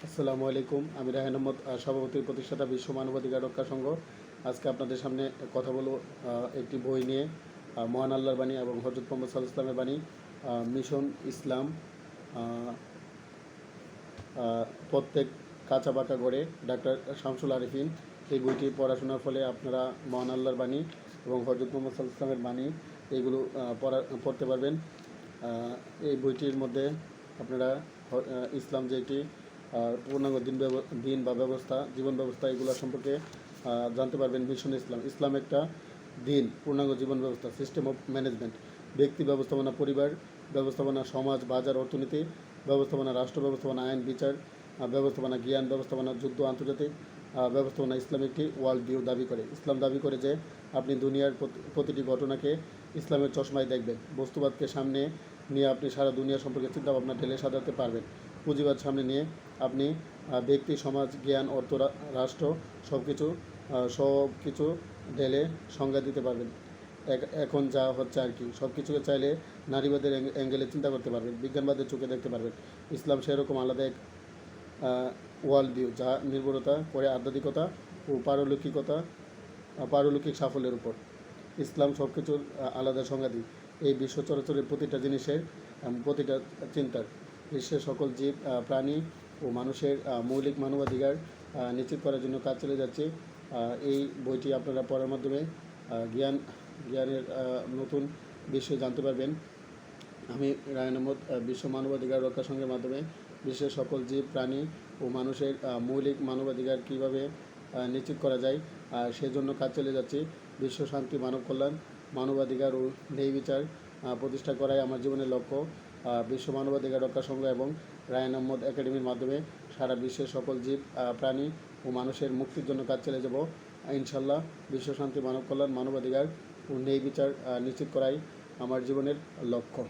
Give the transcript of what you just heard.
আসসালামু আলাইকুম। আমি রায়হান আহমদ, সভাপতি প্রতিষ্ঠাতা বিশ্ব মানবাধিকার রক্ষা সংঘ। আজকে আপনাদের সামনে কথা বলবো একটি বই নিয়ে, মহান আল্লাহর বাণী এবং হযরত মুহাম্মদ সাল্লাল্লাহু আলাইহি ওয়াসাল্লামের বাণী, মিশন ইসলাম। আহ, প্রত্যেক কাঁচা পাকা গড়ে, ডাক্তার শামসুল আরিফিন। এই বইটি পড়াশোনার ফলে আপনারা মহান আল্লাহর বাণী এবং হযরত মুহাম্মদ সাল্লাল্লাহু আলাইহি ওয়াসাল্লামের বাণী এইগুলো পড়তে পারবেন। এই বইটির মধ্যে আপনারা ইসলাম যেটি পূর্ণাঙ্গ দিন বা ব্যবস্থা, জীবন ব্যবস্থা, এগুলো সম্পর্কে জানতে পারবেন। মিশন ইসলাম, ইসলাম একটা দিন, পূর্ণাঙ্গ জীবন ব্যবস্থা, সিস্টেম অফ ম্যানেজমেন্ট, ব্যক্তি ব্যবস্থাপনা, পরিবার ব্যবস্থাপনা, সমাজ, বাজার, অর্থনীতি ব্যবস্থাপনা, রাষ্ট্র ব্যবস্থাপনা, আইন বিচার ব্যবস্থাপনা, জ্ঞান ব্যবস্থাপনা, যুদ্ধ, আন্তর্জাতিক ব্যবস্থাপনা। ইসলাম একটি ওয়ার্ল্ড ভিউ দাবি করে। ইসলাম দাবি করে যে আপনি দুনিয়ার প্রতিটি ঘটনাকে ইসলামের চশমায় দেখবেন। বস্তুবাদকে সামনে নিয়ে আপনি সারা দুনিয়া সম্পর্কে চিন্তাভাবনা ঢেলে সাজাতে পারবেন। পুঁজিবাদ সামনে নিয়ে আপনি ব্যক্তি, সমাজ, জ্ঞান, অর্থ, রাষ্ট্র সব কিছু ঢেলে সংজ্ঞা দিতে পারবেন। এখন যা হচ্ছে আর কি, সব কিছুকে চাইলে নারীবাদের অ্যাঙ্গেলে চিন্তা করতে পারবেন, বিজ্ঞানবাদের চোখে দেখতে পারবেন। ইসলাম সেরকম আলাদা এক ওয়ার্ল্ড ভিউ, যা নির্ভরতা করে আধ্যাত্মিকতা ও পারলৌকিক সাফল্যের উপর। ইসলাম সব কিছুর আলাদা সংজ্ঞা দিই। এই বিশ্ব চরাচরের প্রতিটা জিনিসের, প্রতিটা চিন্তার, বিশ্বের সকল জীব, প্রাণী ও মানুষের মৌলিক মানবাধিকার নিশ্চিত করার জন্য কাজ চলে যাচ্ছে। এই বইটি আপনারা পড়ার মাধ্যমে জ্ঞানের নতুন বিষয় জানতে পারবেন। আমি রায়হান আহমদ, বিশ্ব মানবাধিকার রক্ষা সংঘের মাধ্যমে বিশ্বের সকল জীব, প্রাণী ও মানুষের মৌলিক মানবাধিকার কীভাবে নিশ্চিত করা যায়, সেজন্য কাজ চলে যাচ্ছে। বিশ্ব শান্তি, মানব কল্যাণ, মানবাধিকার ও ন্যায় বিচার প্রতিষ্ঠা করাই আমার জীবনের লক্ষ্য। বিশ্ব মানবাধিকার রক্ষা সংঘ এবং রায়হান আহমদ একাডেমির মাধ্যমে সারা বিশ্বের সকল জীব, প্রাণী ও মানুষের মুক্তির জন্য কাজ চালিয়ে যাব ইনশাল্লাহ। বিশ্ব শান্তি, মানব কল্যাণ, মানবাধিকার ও ন্যায় বিচার নিশ্চিত করাই আমার জীবনের লক্ষ্য।